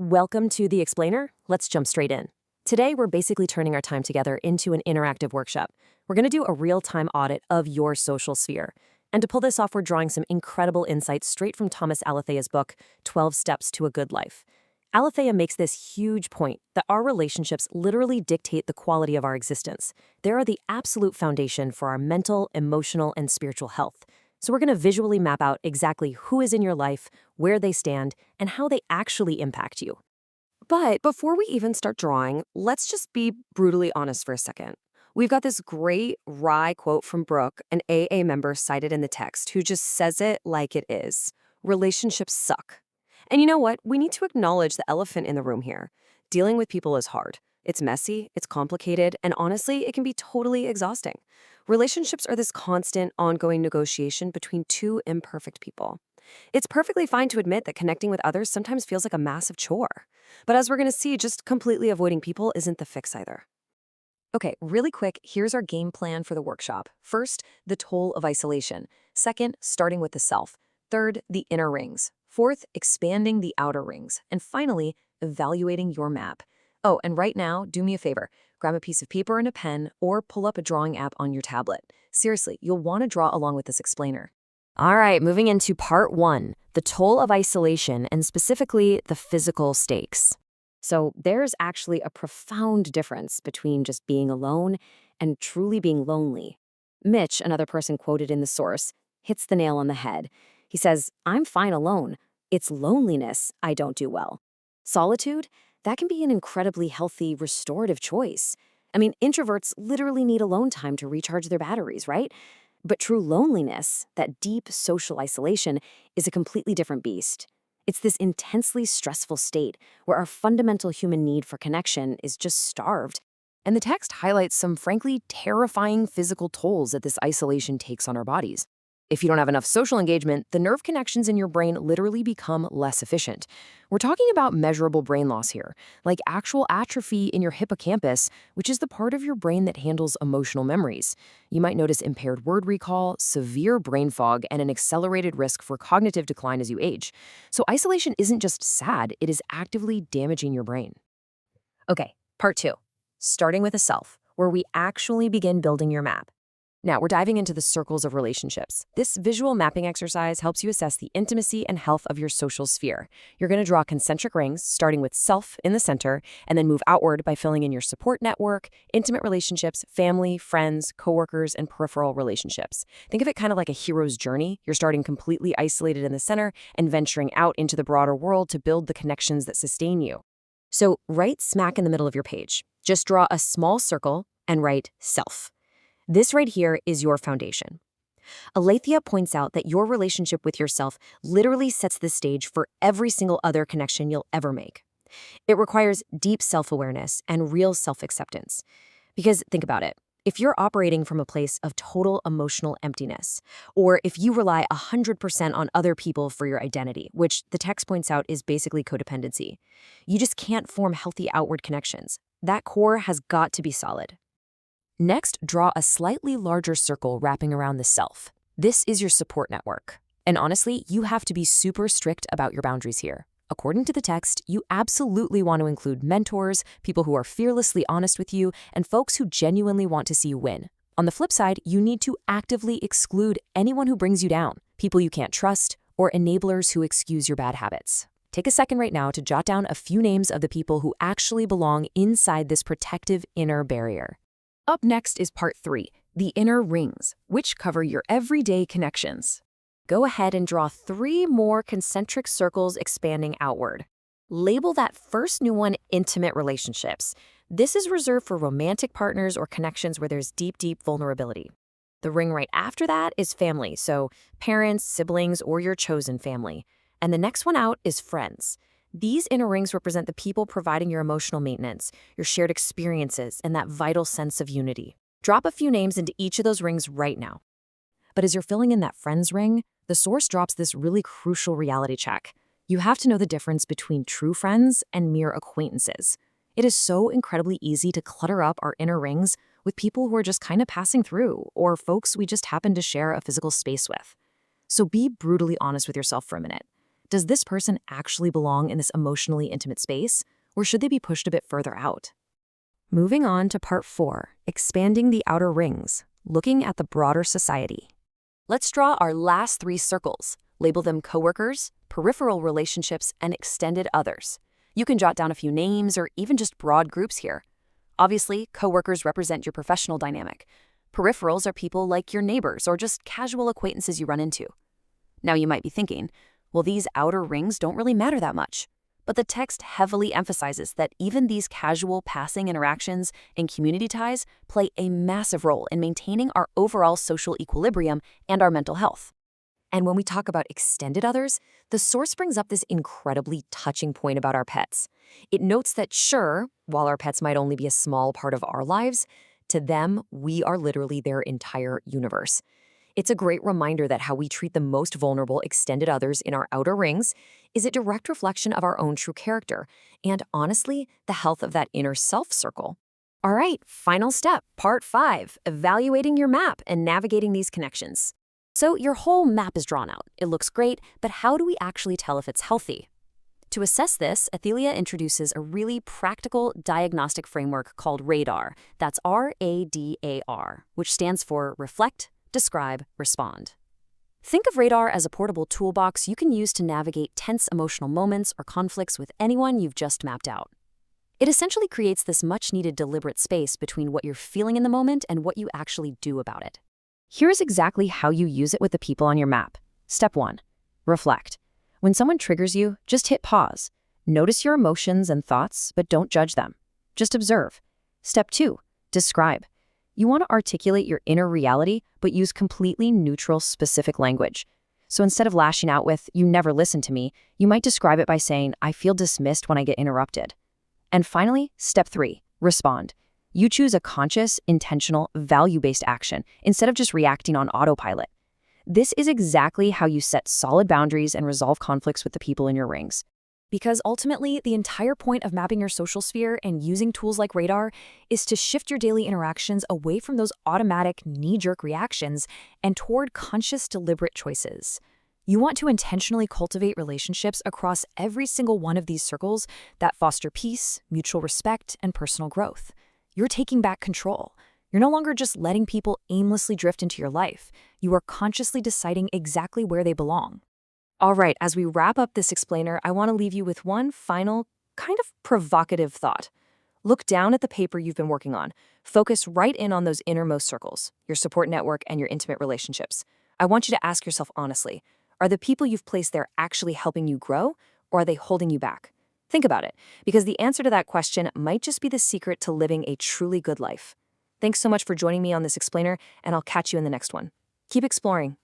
Welcome to The Explainer. Let's jump straight in. Today, we're basically turning our time together into an interactive workshop. We're going to do a real-time audit of your social sphere. And to pull this off, we're drawing some incredible insights straight from Thomas Alethea's book, 12 Steps to a Good Life. Aletheia makes this huge point that our relationships literally dictate the quality of our existence. They are the absolute foundation for our mental, emotional, and spiritual health. So we're going to visually map out exactly who is in your life, where they stand, and how they actually impact you. But before we even start drawing, let's just be brutally honest for a second. We've got this great wry quote from Brooke, an AA member cited in the text, who just says it like it is. Relationships suck. And you know what? We need to acknowledge the elephant in the room here. Dealing with people is hard. It's messy, it's complicated, and honestly, it can be totally exhausting. Relationships are this constant, ongoing negotiation between two imperfect people. It's perfectly fine to admit that connecting with others sometimes feels like a massive chore. But as we're going to see, just completely avoiding people isn't the fix either. Okay, really quick, here's our game plan for the workshop. First, the toll of isolation. Second, starting with the self. Third, the inner rings. Fourth, expanding the outer rings. And finally, evaluating your map. Oh, and right now, do me a favor. Grab a piece of paper and a pen, or pull up a drawing app on your tablet. Seriously, you'll want to draw along with this explainer. All right, moving into part 1, the toll of isolation, and specifically the physical stakes. So there's actually a profound difference between just being alone and truly being lonely. Mitch, another person quoted in the source, hits the nail on the head. He says, "I'm fine alone. It's loneliness I don't do well." Solitude, that can be an incredibly healthy, restorative choice. I mean, introverts literally need alone time to recharge their batteries, right? But true loneliness, that deep social isolation, is a completely different beast. It's this intensely stressful state where our fundamental human need for connection is just starved. And the text highlights some frankly terrifying physical tolls that this isolation takes on our bodies. If you don't have enough social engagement, the nerve connections in your brain literally become less efficient. We're talking about measurable brain loss here, like actual atrophy in your hippocampus, which is the part of your brain that handles emotional memories. You might notice impaired word recall, severe brain fog, and an accelerated risk for cognitive decline as you age. So isolation isn't just sad, it is actively damaging your brain. Okay, part 2, starting with a self, where we actually begin building your map. Now, we're diving into the circles of relationships. This visual mapping exercise helps you assess the intimacy and health of your social sphere. You're going to draw concentric rings, starting with self in the center, and then move outward by filling in your support network, intimate relationships, family, friends, coworkers, and peripheral relationships. Think of it kind of like a hero's journey. You're starting completely isolated in the center and venturing out into the broader world to build the connections that sustain you. So, right smack in the middle of your page, just draw a small circle and write self. This right here is your foundation. Aletheia points out that your relationship with yourself literally sets the stage for every single other connection you'll ever make. It requires deep self-awareness and real self-acceptance. Because think about it. If you're operating from a place of total emotional emptiness, or if you rely 100% on other people for your identity, which the text points out is basically codependency, you just can't form healthy outward connections. That core has got to be solid. Next, draw a slightly larger circle wrapping around the self. This is your support network. And honestly, you have to be super strict about your boundaries here. According to the text, you absolutely want to include mentors, people who are fearlessly honest with you, and folks who genuinely want to see you win. On the flip side, you need to actively exclude anyone who brings you down, people you can't trust, or enablers who excuse your bad habits. Take a second right now to jot down a few names of the people who actually belong inside this protective inner barrier. Up next is part 3, the inner rings, which cover your everyday connections. Go ahead and draw 3 more concentric circles expanding outward. Label that first new one intimate relationships. This is reserved for romantic partners or connections where there's deep, deep vulnerability. The ring right after that is family, so parents, siblings, or your chosen family. And the next one out is friends. These inner rings represent the people providing your emotional maintenance, your shared experiences, and that vital sense of unity. Drop a few names into each of those rings right now. But as you're filling in that friends ring, the source drops this really crucial reality check. You have to know the difference between true friends and mere acquaintances. It is so incredibly easy to clutter up our inner rings with people who are just kind of passing through, or folks we just happen to share a physical space with. So be brutally honest with yourself for a minute. Does this person actually belong in this emotionally intimate space, or should they be pushed a bit further out? Moving on to part 4, expanding the outer rings, looking at the broader society. Let's draw our last 3 circles. Label them coworkers, peripheral relationships, and extended others. You can jot down a few names or even just broad groups here. Obviously, coworkers represent your professional dynamic. Peripherals are people like your neighbors or just casual acquaintances you run into. Now you might be thinking, well, these outer rings don't really matter that much. But the text heavily emphasizes that even these casual passing interactions and community ties play a massive role in maintaining our overall social equilibrium and our mental health. And when we talk about extended others, the source brings up this incredibly touching point about our pets. It notes that sure, while our pets might only be a small part of our lives, to them, we are literally their entire universe. It's a great reminder that how we treat the most vulnerable extended others in our outer rings is a direct reflection of our own true character and, honestly, the health of that inner self circle. All right, final step, part 5, evaluating your map and navigating these connections. So your whole map is drawn out. It looks great, but how do we actually tell if it's healthy? To assess this, Athelia introduces a really practical diagnostic framework called RADAR. That's RADAR, which stands for Reflect, Describe, Respond. Think of RADAR as a portable toolbox you can use to navigate tense emotional moments or conflicts with anyone you've just mapped out. It essentially creates this much-needed deliberate space between what you're feeling in the moment and what you actually do about it. Here's exactly how you use it with the people on your map. Step 1. Reflect. When someone triggers you, just hit pause. Notice your emotions and thoughts, but don't judge them. Just observe. Step 2. Describe. You want to articulate your inner reality, but use completely neutral, specific language. So instead of lashing out with, "You never listen to me," you might describe it by saying, "I feel dismissed when I get interrupted." And finally, step 3, respond. You choose a conscious, intentional, value-based action instead of just reacting on autopilot. This is exactly how you set solid boundaries and resolve conflicts with the people in your rings. Because ultimately, the entire point of mapping your social sphere and using tools like RADAR is to shift your daily interactions away from those automatic, knee-jerk reactions and toward conscious, deliberate choices. You want to intentionally cultivate relationships across every single one of these circles that foster peace, mutual respect, and personal growth. You're taking back control. You're no longer just letting people aimlessly drift into your life. You are consciously deciding exactly where they belong. All right, as we wrap up this explainer, I want to leave you with one final, kind of provocative thought. Look down at the paper you've been working on. Focus right in on those innermost circles, your support network and your intimate relationships. I want you to ask yourself honestly, are the people you've placed there actually helping you grow, or are they holding you back? Think about it, because the answer to that question might just be the secret to living a truly good life. Thanks so much for joining me on this explainer, and I'll catch you in the next one. Keep exploring.